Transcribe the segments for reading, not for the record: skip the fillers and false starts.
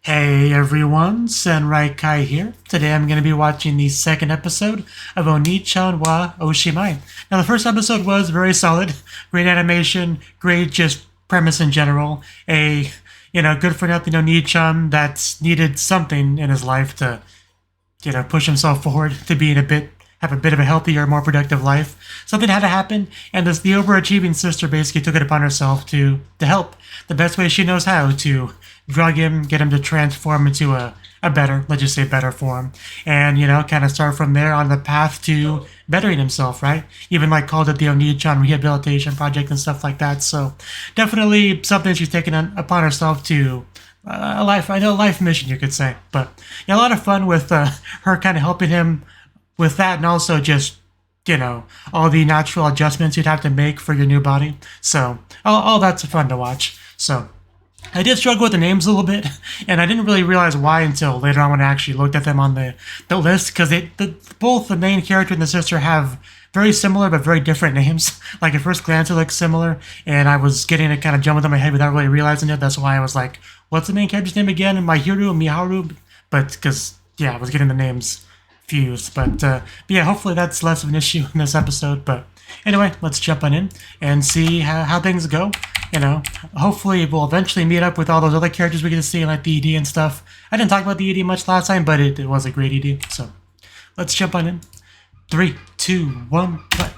Hey everyone, Senrai Kai here. Today I'm going to be watching the second episode of Onii-chan wa Oshimai. Now the first episode was very solid, great animation, great just premise in general. Good for nothing Onii-chan that needed something in his life to, push himself forward to being have a bit of a healthier, more productive life. Something had to happen, and the overachieving sister basically took it upon herself to help the best way she knows how to drug him, get him to transform into a better, let's just say better form. And, kind of start from there on the path to bettering himself, right? Even called it the Onii-chan rehabilitation project and stuff like that. So definitely something she's taken upon herself to a life mission, you could say. But yeah, a lot of fun with her kind of helping him with that, and also just all the natural adjustments you'd have to make for your new body. So all that's fun to watch. So I did struggle with the names a little bit, and I didn't really realize why until later on when I actually looked at them on the list, because both the main character and the sister have very similar but very different names. At first glance it looks similar, and I was getting it kind of jumbled in my head without really realizing it. That's why I was like, what's the main character's name again? Miharu? But because, I was getting the names fused. But yeah, hopefully that's less of an issue in this episode. But anyway, let's jump on in and see how things go. Hopefully we'll eventually meet up with all those other characters we get to see, like the ED and stuff. I didn't talk about the ED much last time, but it was a great ED. So let's jump on in. 3, 2, 1, play.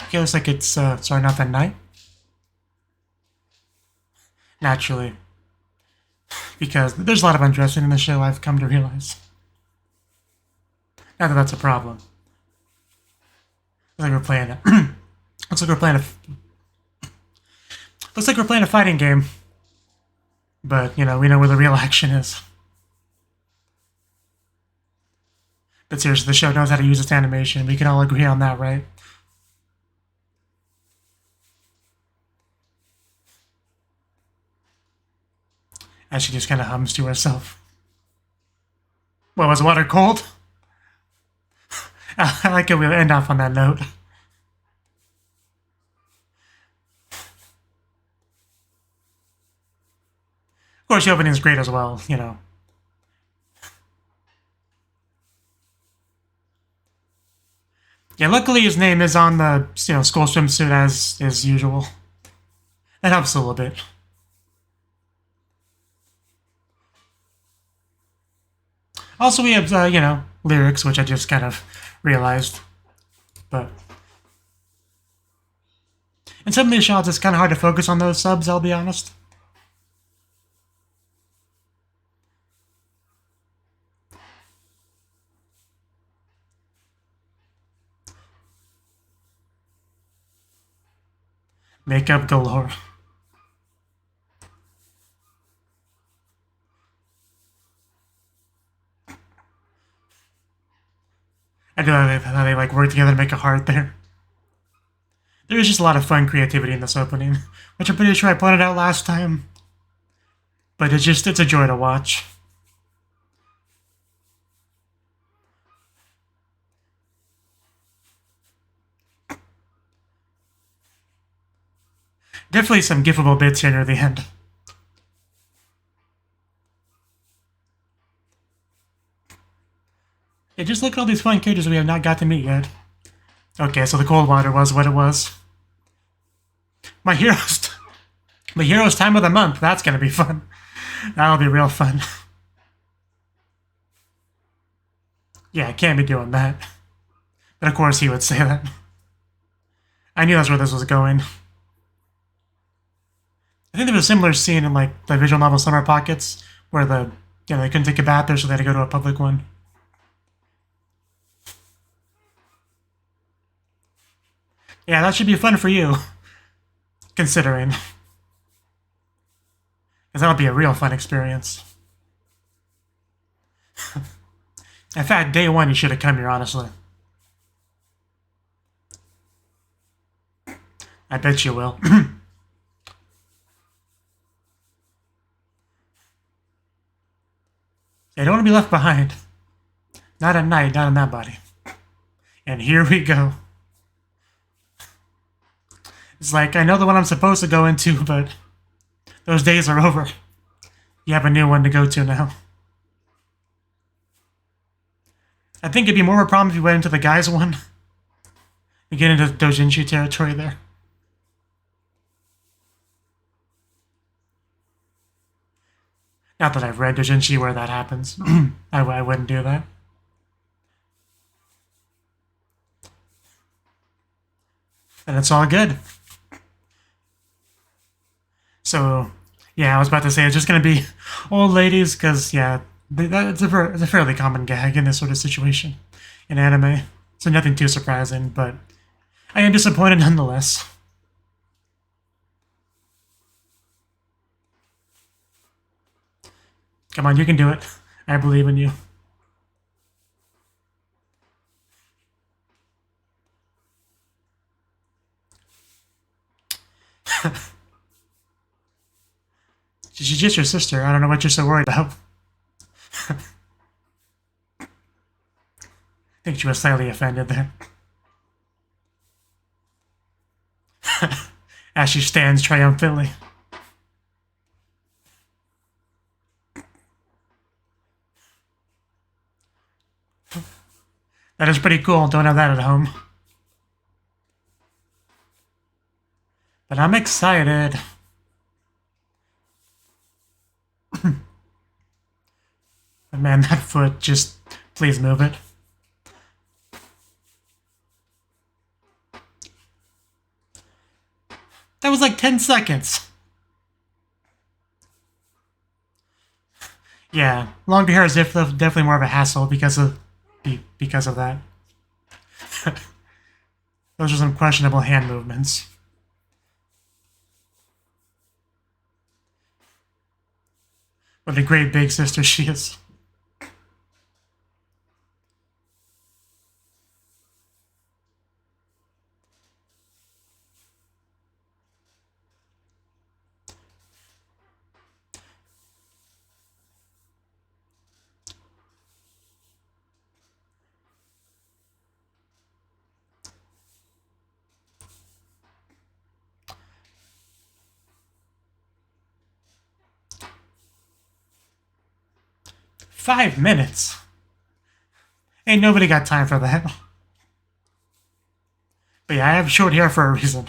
Okay, looks like it's starting off at night. Naturally. Because there's a lot of undressing in the show, I've come to realize. Not that that's a problem. Looks like we're playing it. Looks like we're playing a fighting game. But, we know where the real action is. But seriously, the show knows how to use its animation. We can all agree on that, right? And she just kind of hums to herself. What, was water cold? I like it, we'll end off on that note. Of course, the opening is great as well, Yeah, luckily his name is on the, school swimsuit as usual. That helps a little bit. Also, we have, lyrics, which I just kind of realized. But in some of these shots, it's kind of hard to focus on those subs, I'll be honest. Makeup galore. I do how they work together to make a heart there. There is just a lot of fun creativity in this opening, which I'm pretty sure I pointed out last time. But it's a joy to watch. Definitely some gifable bits here near the end. Yeah, just look at all these fun characters we have not got to meet yet. Okay, so the cold water was what it was. My hero's time of the month. That's gonna be fun. That'll be real fun. Yeah, I can't be doing that. But of course he would say that. I knew that's where this was going. I think there was a similar scene in the visual novel Summer Pockets where they couldn't take a bath there, so they had to go to a public one. Yeah, that should be fun for you, considering. Because that'll be a real fun experience. In fact, day one you should have come here, honestly. I bet you will. They don't want to be left behind. Not at night, not in that body. And here we go. It's I know the one I'm supposed to go into, but Those days are over. You have a new one to go to now. I think it'd be more of a problem if you went into the guys one. You get into doujinshi territory there. Not that I've read doujinshi where that happens. I wouldn't do that. And it's all good. So, yeah, I was about to say it's just going to be old ladies, because, yeah, it's a fairly common gag in this sort of situation in anime. So nothing too surprising, but I am disappointed nonetheless. Come on, you can do it. I believe in you. She's just your sister. I don't know what you're so worried about. I think she was slightly offended there. As she stands triumphantly. That is pretty cool. Don't have that at home. But I'm excited. But man, that foot, just please move it. That was like 10 seconds. Yeah, longer hair is definitely more of a hassle because of that. Those are some questionable hand movements. What a great big sister she is. "5 minutes? Ain't nobody got time for that." But yeah, I have short hair for a reason.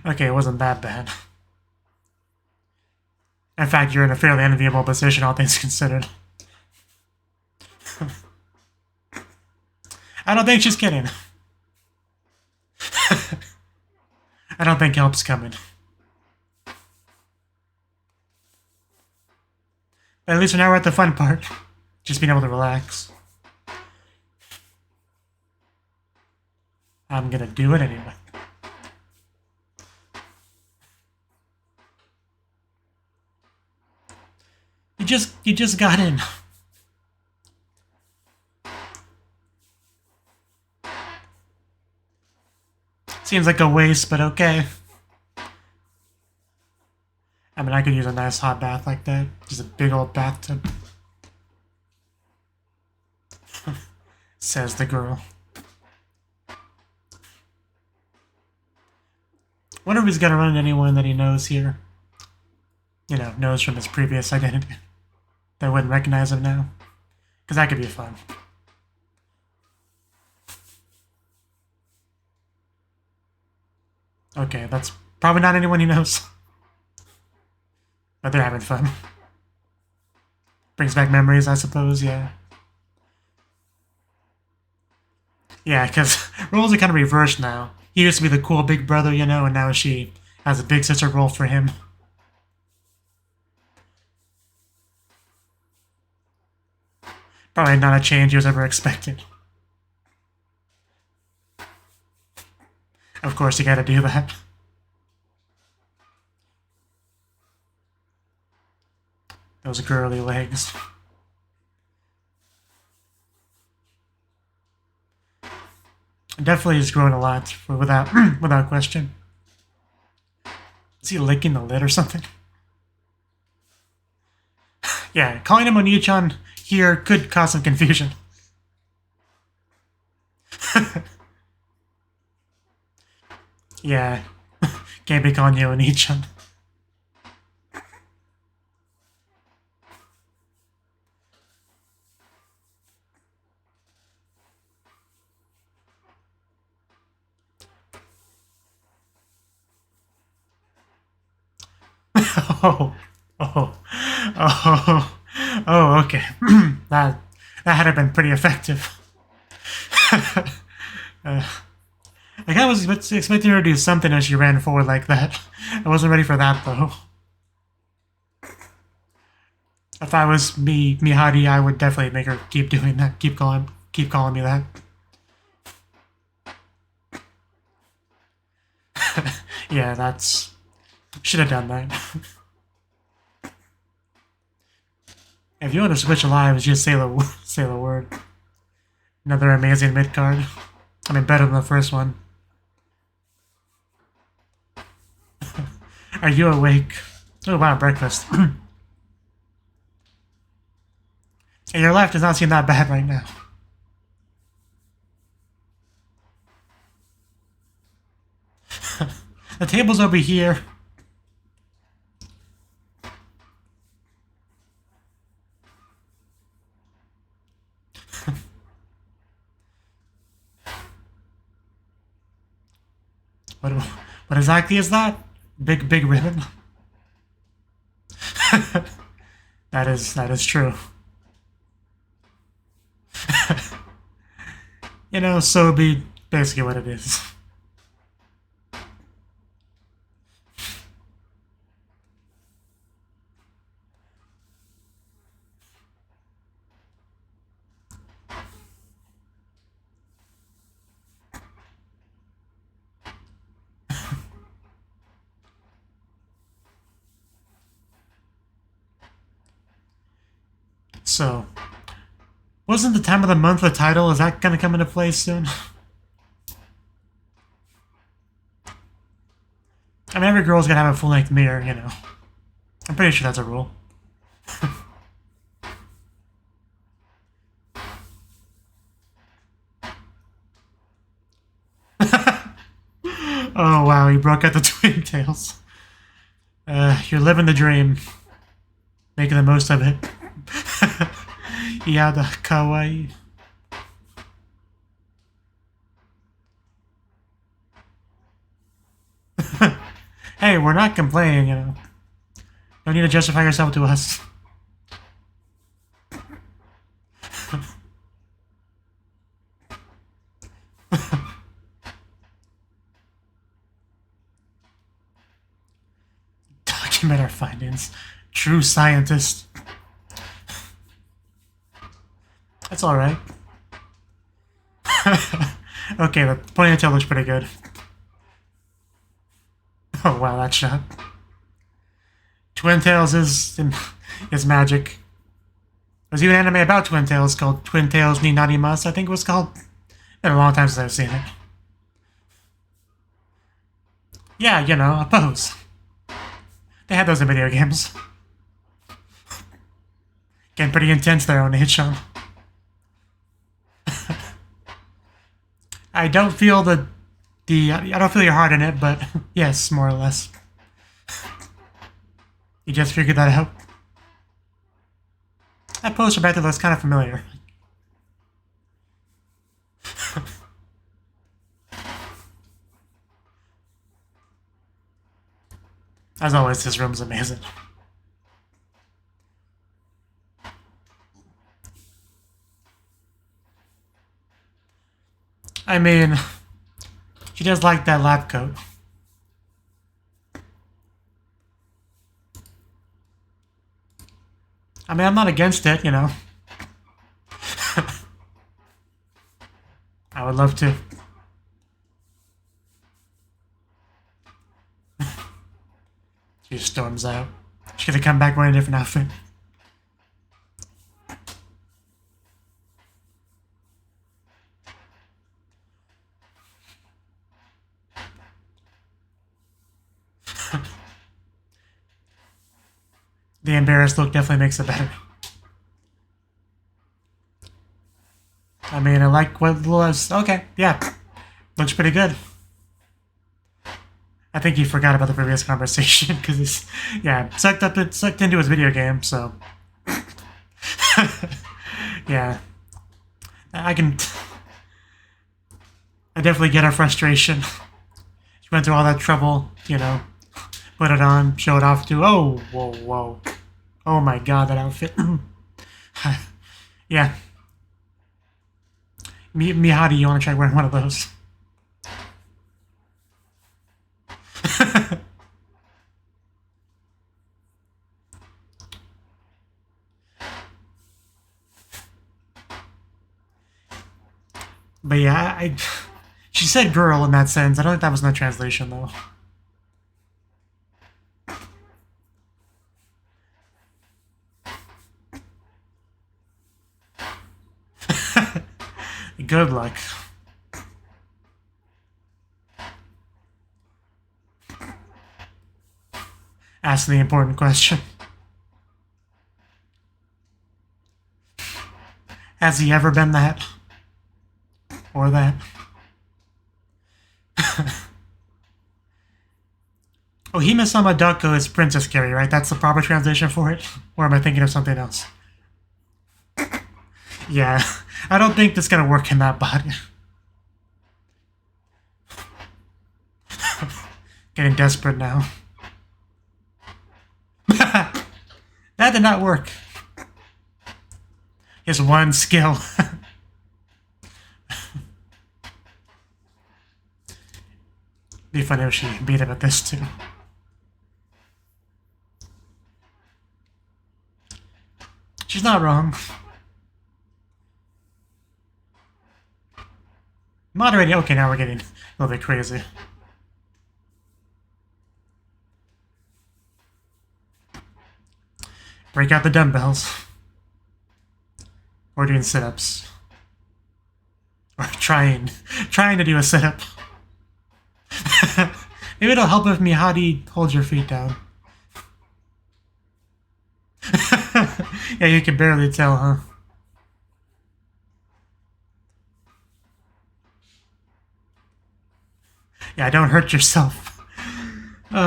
Okay, it wasn't that bad. In fact, you're in a fairly enviable position, all things considered. I don't think she's kidding. I don't think help's coming. But at least now we're at the fun part. Just being able to relax. I'm gonna do it anyway. You just got in. Seems like a waste, but okay. I mean, I could use a nice hot bath like that. Just a big old bathtub. Says the girl. Wonder if he's gonna run into anyone that he knows here. You know, knows from his previous identity. That wouldn't recognize him now. Because that could be fun. Okay, that's probably not anyone he knows. But they're having fun. Brings back memories, I suppose, yeah. Yeah, because roles are kind of reversed now. He used to be the cool big brother, you know, and now she has a big sister role for him. Probably not a change he was ever expecting. Of course, you gotta do that. Those girly legs. Definitely has grown a lot, without question. Is he licking the lid or something? Yeah, calling him Onii-chan here could cause some confusion. Yeah. Can't be calling you Onii-chan. Oh, oh, oh, oh, okay. that had to have been pretty effective. Like I was expecting her to do something as she ran forward like that. I wasn't ready for that though. If I was Mihari, I would definitely make her keep doing that. Keep calling me that. Yeah, that's should have done that. If you want to switch lives, just say the word. Another amazing mid card. I mean, better than the first one. Are you awake? Oh wow, breakfast. And your life does not seem that bad right now. The table's over here. What exactly is that? Big ribbon? That is true. You know, so be basically what it is. So, wasn't the time of the month the title? Is that gonna come into play soon? I mean, every girl's gonna have a full-length mirror, you know. I'm pretty sure that's a rule. Oh wow, he broke out the twin tails. You're living the dream. Making the most of it. Yada kawaii. Hey, we're not complaining, you know. Don't need to justify yourself to us. Document our findings. True scientist. That's alright. Okay, the ponytail looks pretty good. Oh wow, that shot. Twin Tails is magic. There's even an anime about Twin Tails called Twin Tails ni Narimasu, I think it was called. Been a long time since I've seen it. Yeah, you know, a pose. They had those in video games. Getting pretty intense there on Oniichan. I don't feel I don't feel your heart in it, but yes, more or less. You just figured that out. That poster back there looks kind of familiar. As always, this room's amazing. I mean, she does like that lab coat. I mean, I'm not against it, you know. I would love to. She storms out. She's gonna come back wearing a different outfit. The embarrassed look definitely makes it better. I mean, I like what was... Okay, yeah. Looks pretty good. I think he forgot about the previous conversation because he's, yeah, sucked into his video game, so. Yeah. I definitely get her frustration. She went through all that trouble, you know, put it on, show it off to, oh, whoa, whoa. Oh my god, that outfit. Yeah. Mihadi, you want to try wearing one of those? But yeah, she said girl in that sense. I don't think that was in the translation, though. Good luck. Ask the important question. Has he ever been that? Or that? Oh, Hime-sama Dako is Princess Carrie, right? That's the proper translation for it? Or am I thinking of something else? Yeah, I don't think that's gonna work in that body. Getting desperate now. That did not work. Just one skill. Be funny if she beat him at this too. She's not wrong. Moderating. Okay, now we're getting a little bit crazy. Break out the dumbbells. Or doing sit-ups. Or trying to do a sit-up. Maybe it'll help if Mihadi holds your feet down. Yeah, you can barely tell, huh? Yeah, don't hurt yourself. You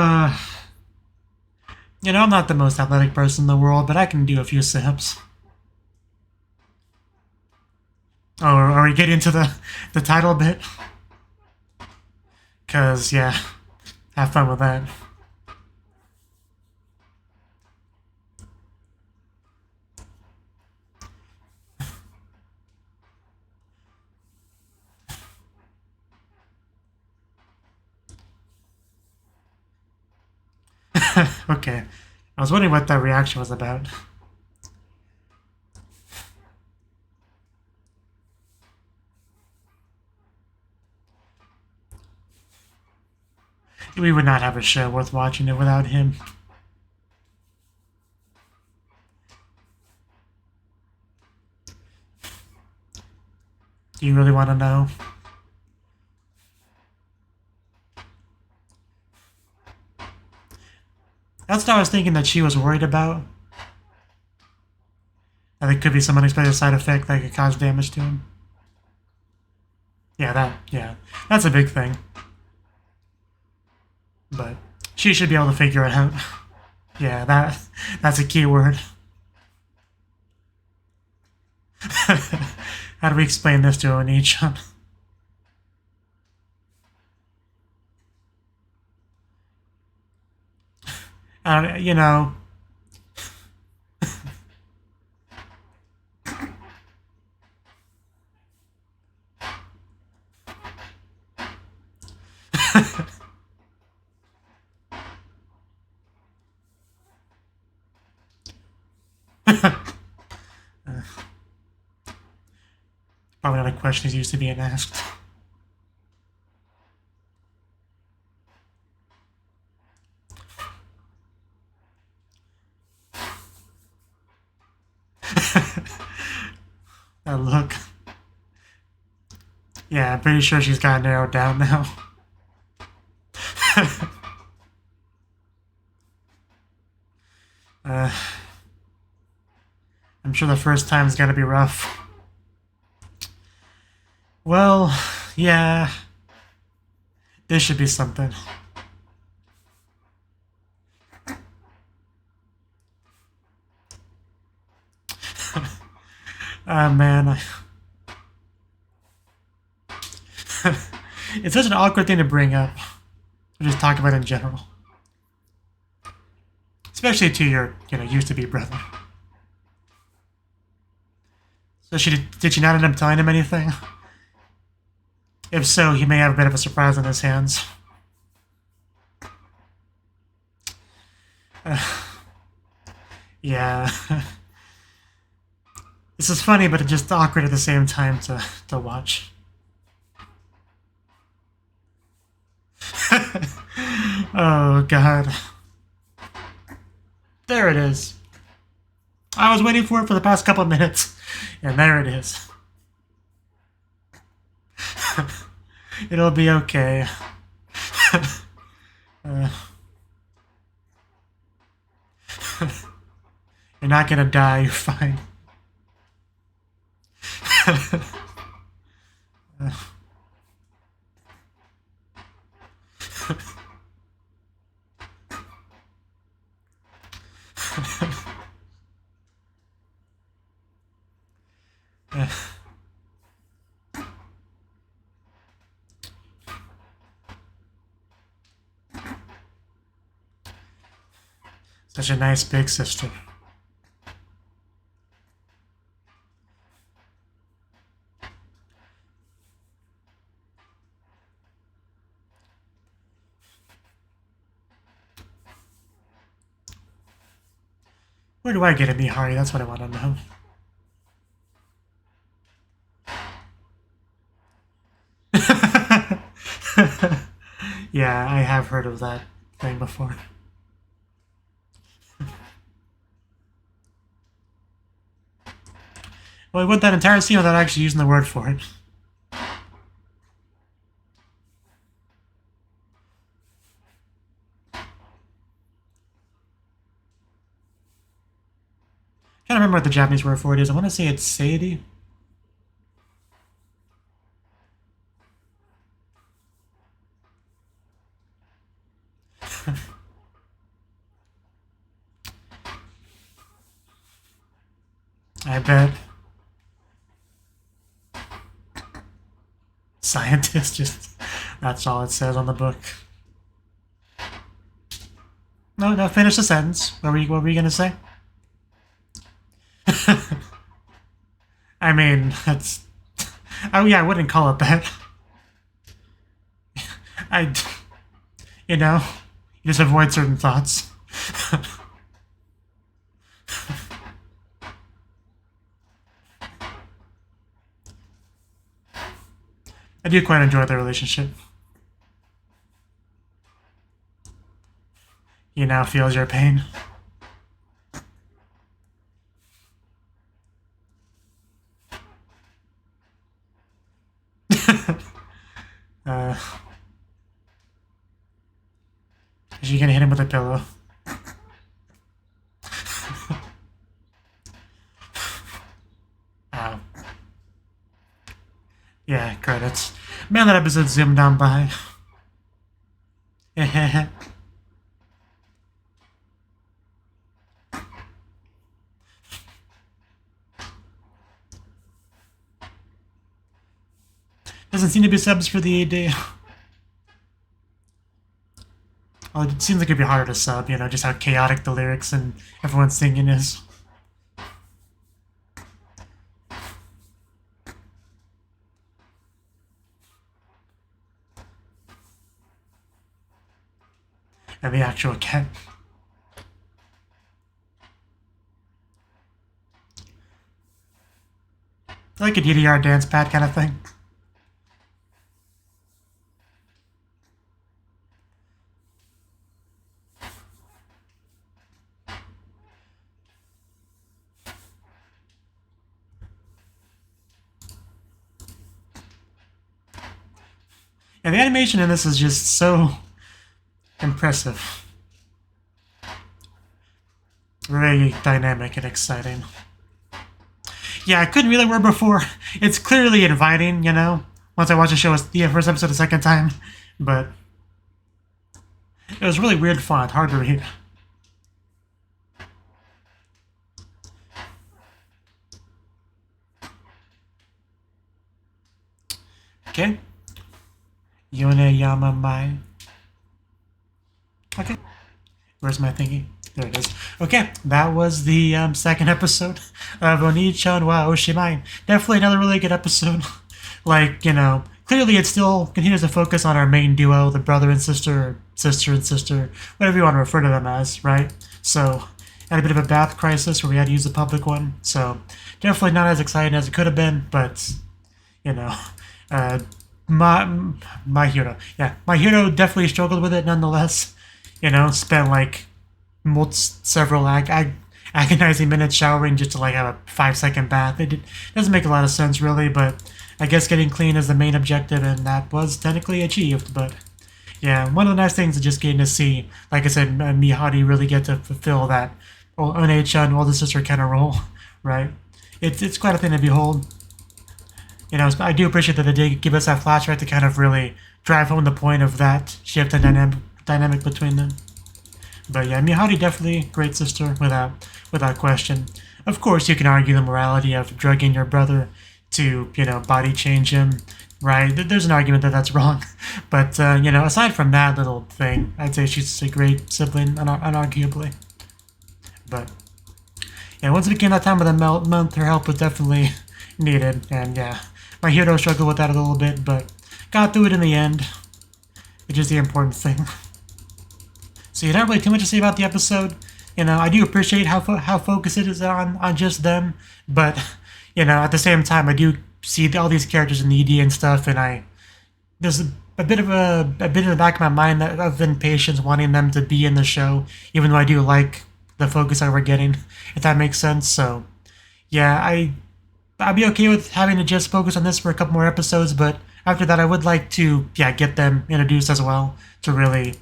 know, I'm not the most athletic person in the world, but I can do a few sit-ups. Oh, are we getting to the title bit? Because, yeah, have fun with that. Okay. I was wondering what that reaction was about. We would not have a show worth watching it without him. Do you really want to know? That's what I was thinking that she was worried about. That it could be some unexpected side effect that could cause damage to him. Yeah, that's a big thing. But she should be able to figure it out. Yeah, that's a key word. How do we explain this to Onii-chan? You know. Probably not a question he's used to being asked. That look. Yeah, I'm pretty sure she's got it narrowed down now. I'm sure the first time's gotta be rough. Well, yeah. This should be something. Oh man. It's such an awkward thing to bring up. Or just talk about in general. Especially to your, used-to-be brother. So did she not end up telling him anything? If so, he may have a bit of a surprise on his hands. Yeah. This is funny, but it's just awkward at the same time to watch. Oh, God. There it is. I was waiting for it for the past couple of minutes, and there it is. It'll be okay. You're not gonna die, you're fine. Such a nice big sister. Where do I get a Mihari? That's what I want to know. Yeah, I have heard of that thing before. Well, we went that entire scene without actually using the word for it. I can't remember what the Japanese word for it is. I want to say it's seiri. I bet. Scientist, just that's all it says on the book. No, finish the sentence. What were you gonna say? I mean, that's... Oh yeah, I wouldn't call it that. You just avoid certain thoughts. I do quite enjoy their relationship. He now feels your pain. Is she gonna hit him with a pillow? Ow. Yeah, credits. Man, that episode zoomed on by. Doesn't seem to be subs for the AD. Well, it seems like it'd be harder to sub, just how chaotic the lyrics and everyone's singing is. And the actual cat. Like a DDR dance pad kind of thing. And the animation in this is just so impressive. Very dynamic and exciting. Yeah, I couldn't read the word before. It's clearly inviting, once I watch the show the first episode a second time. But it was really weird font, hard to read. Okay. Yone Mai. Okay. Where's my thingy? There it is. Okay, that was the second episode of Onii-chan wa Oshimai. Definitely another really good episode. Like, you know, clearly it still continues to focus on our main duo, the brother and sister, or sister and sister, whatever you want to refer to them as, right? So, had a bit of a bath crisis where we had to use the public one. So, definitely not as exciting as it could have been, but, you know, my hero. Yeah, my hero definitely struggled with it nonetheless. You know, spent like several agonizing minutes showering just to like have a 5-second bath. It doesn't make a lot of sense really, but I guess getting clean is the main objective, and that was technically achieved. But yeah, one of the nice things is just getting to see, like I said, Mihari really get to fulfill that Onii-chan older sister kind of role, right? It's quite a thing to behold. You know, I do appreciate that they did give us that flashback to kind of really drive home the point of that shift in dynamic between them. But yeah, Mihari definitely great sister without question. Of course, you can argue the morality of drugging your brother to, you know, body change him, right? There's an argument that that's wrong. But, you know, aside from that little thing, I'd say she's a great sibling, unarguably. But yeah, once it became that time of the month, her help was definitely needed. And yeah, my hero struggled with that a little bit, but got through it in the end, which is the important thing. So yeah, not really too much to say about the episode. You know, I do appreciate how focused it is on just them, but you know, at the same time, I do see all these characters in the ED and stuff, and there's a bit in the back of my mind of impatience wanting them to be in the show, even though I do like the focus that we're getting, if that makes sense. So yeah, I'd be okay with having to just focus on this for a couple more episodes, but after that, I would like to get them introduced as well to really,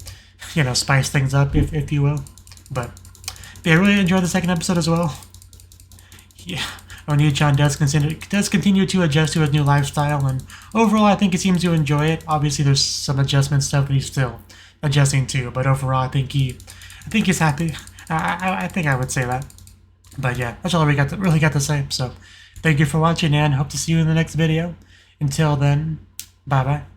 you know, spice things up, if you will. But yeah, I really enjoyed the second episode as well. Yeah, Onii-chan does continue to adjust to his new lifestyle, and overall, I think he seems to enjoy it. Obviously, there's some adjustment stuff that he's still adjusting to, but overall, I think he's happy. I think I would say that. But yeah, that's all I really got to say. So, thank you for watching, and hope to see you in the next video. Until then, bye bye.